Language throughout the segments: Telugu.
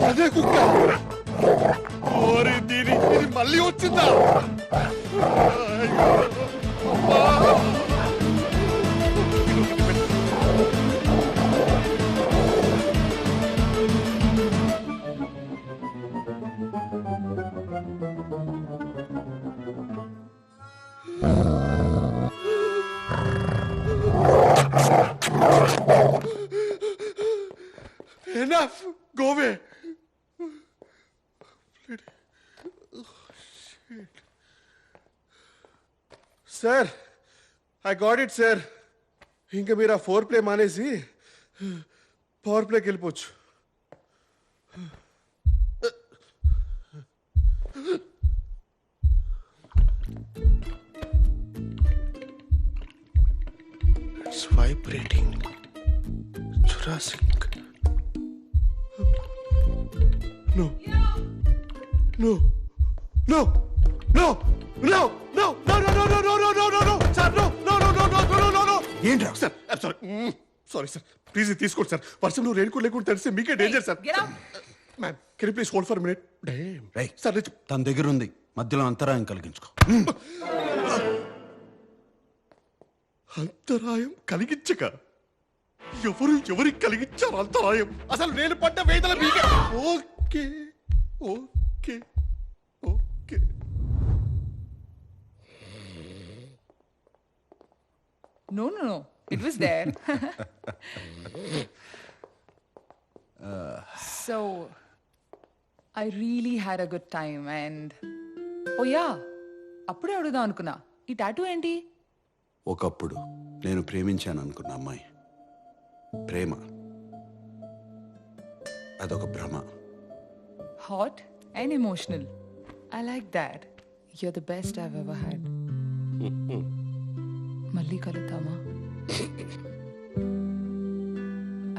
అదే కుక్క. ఓరి దీని ఇది మళ్ళీ వచ్చిందా? Enough! Go away! Sir I got it sir. ఇంకా మీరు ఆ 4 ప్లే మానేసి పవర్ ప్లేకి వెళ్ళిపోవచ్చు. It's vibrating. Jurassic. No. No. No. No. No. No. No. No. No. No. No. No. No. No. Sir, no. No. No. No. No. No. No. No. ఏంట్రా sir? I'm sorry. Sorry sir. Please తీసుకోండి సార్. వర్షంలో రెయిన్ కోట్ లేకుండా తెలిస్తే మీకే danger sir. Ma'am can you please hold for minute? Damn. Right sir తన దగ్గర ఉంది, మధ్యలో అంతరాయం కలిగించుకో. అంతరాయం కలిగించక ఎవరికి కలిగించారు అంతరాయం? అసలు నేను పడ్డ వేదన మీకే. Okay okay okay. No. It was there. So, I really had a good time and... Oh yeah, అప్పుడే అడుగుదాం అనుకున్నా, ఈ టాటూ ఏంటి? ఒకప్పుడు నేను ప్రేమించాను అనుకున్న అమ్మాయి, ప్రేమ అదొక భ్రమ. Hot and emotional. I like that. You're the best I've ever had. మళ్ళీ కలుద్దామా?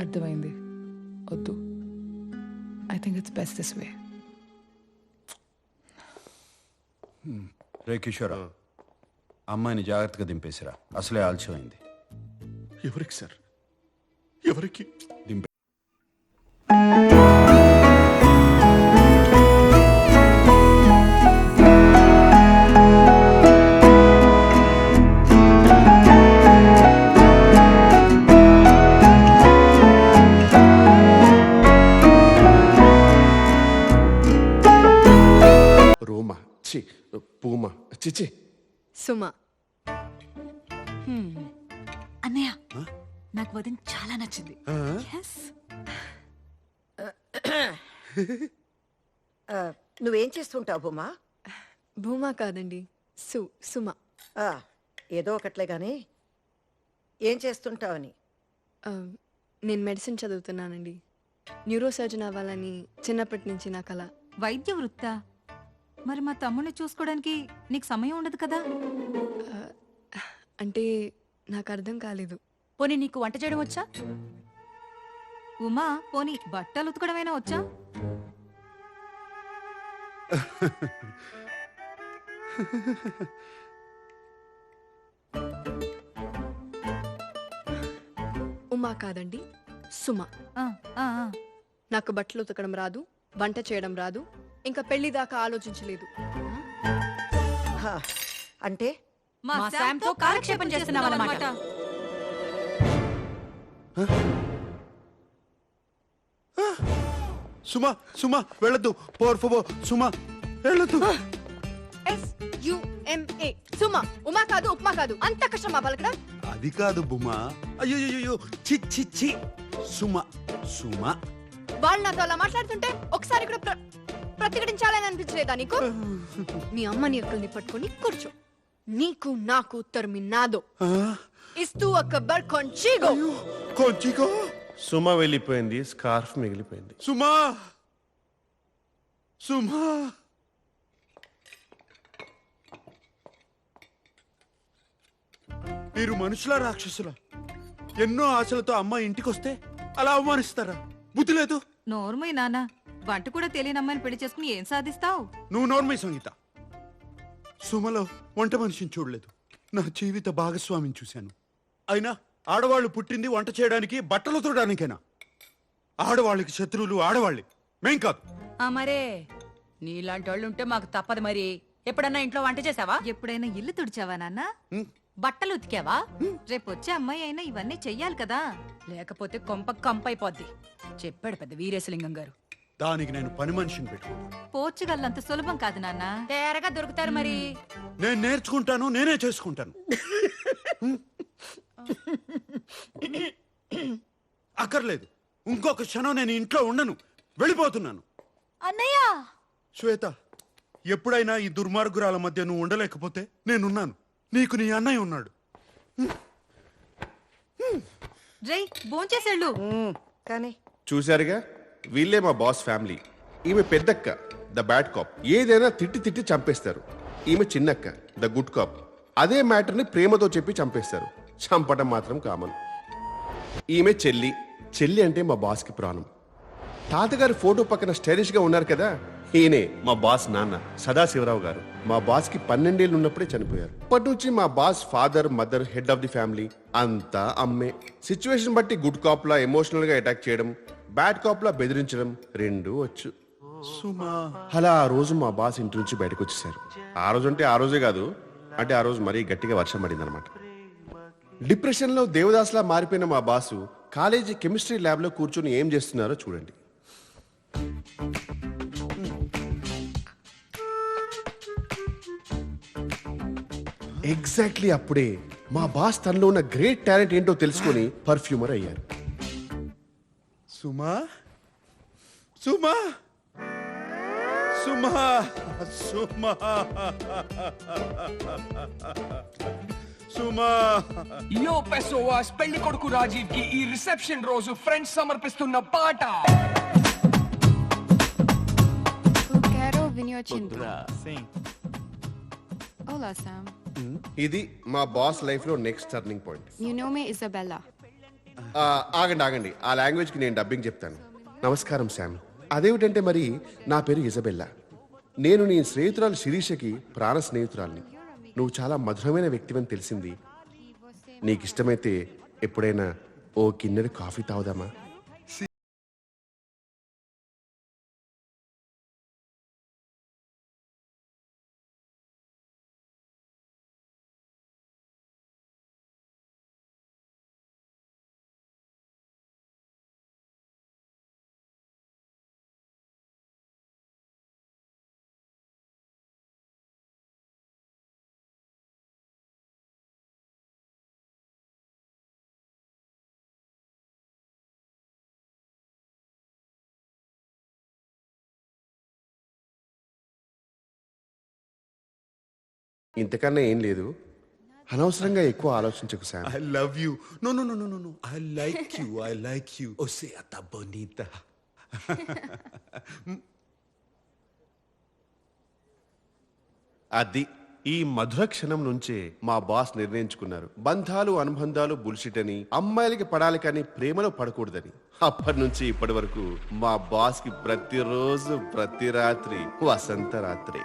అర్థమైంది, వద్దు. I think it's best this way. రే కిషోరా, అమ్మాయిని జాగ్రత్తగా దింపేసిరా, అసలే ఆలస్యమైంది. ఎవరికి సార్? ఎవరికి? దింపే. రోమా, చి పూమా, చిచి సుమ. అన్నయ్య, నాకు వదిన చాలా నచ్చింది. నువ్వేం చేస్తుంటావు బొమ్మా? భూమా కాదండి, సుమ. ఏదో ఒకట్లే గాని ఏం చేస్తుంటావని. నేను మెడిసిన్ చదువుతున్నానండి. న్యూరో సర్జన్ అవ్వాలని చిన్నప్పటి నుంచి నా కల. వైద్య వృత్తా? మరి మా తమ్ముడిని చూసుకోవడానికి నీకు సమయం ఉండదు కదా? అంటే నాకు అర్థం కాలేదు. పోనీ నీకు వంట చేయడం వచ్చా? ఉమా, పోనీ బట్టలు ఉతకడమైనా వచ్చా? ఉమా కాదండి, సుమ. నాకు బట్టలు ఉతకడం రాదు, వంట చేయడం రాదు, ఇంకా పెళ్లి దాకా ఆలోచించలేదు. అంటే మా శామ్తో కాలక్షేపం చేస్తున్నావన్నమాట. సుమా సుమా వెళ్ళొద్దు, పోర్ ఫోబో సుమా వెళ్ళొద్దు. SUMA సుమ. ఉమా కాదు, ఉప్మా కాదు. అంత కష్టమా పలకడం? అది కాదు బుమా. అయ్యో చి చి చి. సుమా సుమా. వాళ్ళు నాతో అలా మాట్లాడుతుంటే ఒకసారి కూడా ప్రతిఘటించాలని అనిపించలేదా నీకు? మీ అమ్మని అక్కల్ని పట్టుకొని కూర్చో. నీకు నాకు ఉత్తరం నాదో. ఇస్తూ అక్బర్ కొంచిగో. కొంచిగో. సుమ వెళ్ళిపోయింది, స్కార్ఫ్ మిగిలిపోయింది. సుమా సుమా. మీరు మనుషులా రాక్షసులా? ఎన్నో ఆశలతో అమ్మాయి ఇంటికొస్తే అలా అవమానిస్తారా? బుద్ధి లేదు. నోర్మై నాన్న, వంట కూడా తెలియని అమ్మాయిని పెళ్లి చేసుకుని ఏం సాధిస్తావు? నువ్వు నోర్మై సంగీత. సుమలో వంట మనిషిని చూడలేదు, నా జీవిత భాగస్వామిని చూశాను. అయినా ఆడవాళ్ళు పుట్టింది వంట చేయడానికి, బట్టలు తోడానికేనా? ఆడవాళ్ళకి శత్రువులు ఆడవాళ్ళే, మేం కాదు. మరే నీలాంటి వాళ్ళు ఉంటే మాకు తప్పదు మరి. ఎప్పుడన్నా ఇంట్లో వంట చేసావా? ఎప్పుడైనా ఇల్లు తుడిచావా నాన్న? ఉమ్, బట్టలు ఉతికావా? రేపు వచ్చే అమ్మాయి అయినా ఇవన్నీ చెయ్యాలి కదా. లేకపోతే కొంప కంపైపోద్ది. చెప్పాడు పెద్ద వీరేశలింగం గారు. దానికి నేను పని మనిషిని పెట్టుకున్నాను. పోర్చుగల్ అంత సులభం కాదు నాన్న. తేరగా దొరుకుతారు మరి. నేను నేర్చుకుంటాను, నేనే చేసుకుంటాను. అక్కర్లేదు, ఇంకొక క్షణం నేను ఇంట్లో ఉండను, వెళ్ళిపోతున్నాను. అన్నయ్య శ్వేత, ఎప్పుడైనా ఈ దుర్మార్గురాల మధ్య నువ్వు ఉండలేకపోతే నేనున్నాను. నీకు నీ అన్నయ్య ఉన్నాడు. రై భోంచేసేళ్ళు. కానీ చూశారుగా, వీళ్ళే మా బాస్ ఫ్యామిలీ. ఈమె పెద్దక్క, ద బ్యాడ్ కాప్, ఏదైనా తిట్టి తిట్టి చంపేస్తారు. ఈమె చిన్నక్క, ద గుడ్ కాప్, అదే మ్యాటర్ని ప్రేమతో చెప్పి చంపేస్తారు. చంపటం మాత్రం కామన్. ఈమె చెల్లి, చెల్లి అంటే మా బాస్కి ప్రాణం. తాతగారి ఫోటో పక్కన స్టైలిష్ గా ఉన్నారు కదా, ఈయనే మా బాస్ నాన్న సదాశివరావు గారు. మా బాస్ కి 12 ఏళ్ళు ఉన్నప్పుడే చనిపోయారు. అప్పటి నుంచి మా boss father, mother, head of the family అంతా అమ్మే. సిచ్యువేషన్ బట్టి గుడ్ కాప్ లా ఎమోషనల్ గా అటాక్ చేయడం, బ్యాడ్ కాప్ లా బెదిరించడం రెండూ వచ్చు. సుమా, అలా ఆ రోజు మా బాస్ ఇంటి నుంచి బయటకు వచ్చేసారు. ఆ రోజు అంటే ఆ రోజే కాదు, అంటే ఆ రోజు మరీ గట్టిగా వర్షం పడింది అనమాట. డిప్రెషన్ లో దేవదాస్లా మారిపోయిన మా బాసు కాలేజీ కెమిస్ట్రీ ల్యాబ్ లో కూర్చొని ఏం చేస్తున్నారో చూడండి. ఎగ్జాక్ట్లీ అప్పుడే మా బాస్ తనలో ఉన్న గ్రేట్ టాలెంట్ ఏంటో తెలుసుకొని పర్ఫ్యూమర్ అయ్యారు. సుమా, సుమా, సుమా, సుమా, సుమా. యో పెసోవాస్, పెళ్లి కొడుకు రాజీవ్ కి ఈ రిసెప్షన్ రోజు ఫ్రెండ్స్ సమర్పిస్తున్న పాట. Quero vinho tinto. Olá, Sam. ఇది మా బాస్ లైఫ్ లో next turning point. You know me, Isabella. ఆగండి ఆగండి, ఆ లాంగ్వేజ్ కి నేను డబ్బింగ్ చెప్తాను. నమస్కారం శామ్. అదేమిటంటే మరి నా పేరు ఇజబెల్లా. నేను నీ స్నేహితురాలు శిరీషకి ప్రాణ స్నేహితురాల్ని. నువ్వు చాలా మధురమైన వ్యక్తివని తెలిసింది. నీకు ఇష్టమైతే ఎప్పుడైనా ఓ కిన్నెడు కాఫీ తాగుదామా? ఇంతకన్నా ఏం లేదు. అనవసరంగా ఎక్కువ ఆలోచించకు Sam. I love you. No, no, no, no, no, no. I like you. I like you. O sea, ta bonita. అది ఈ మధుర క్షణం నుంచే మా బాస్ నిర్ణయించుకున్నారు, బంధాలు అనుబంధాలు బుల్షిట్ అని, అమ్మాయిలకి పడాలి కానీ ప్రేమలో పడకూడదని. అప్పటి నుంచి ఇప్పటి వరకు మా బాస్ కి ప్రతిరోజు ప్రతి రాత్రి వసంత రాత్రి.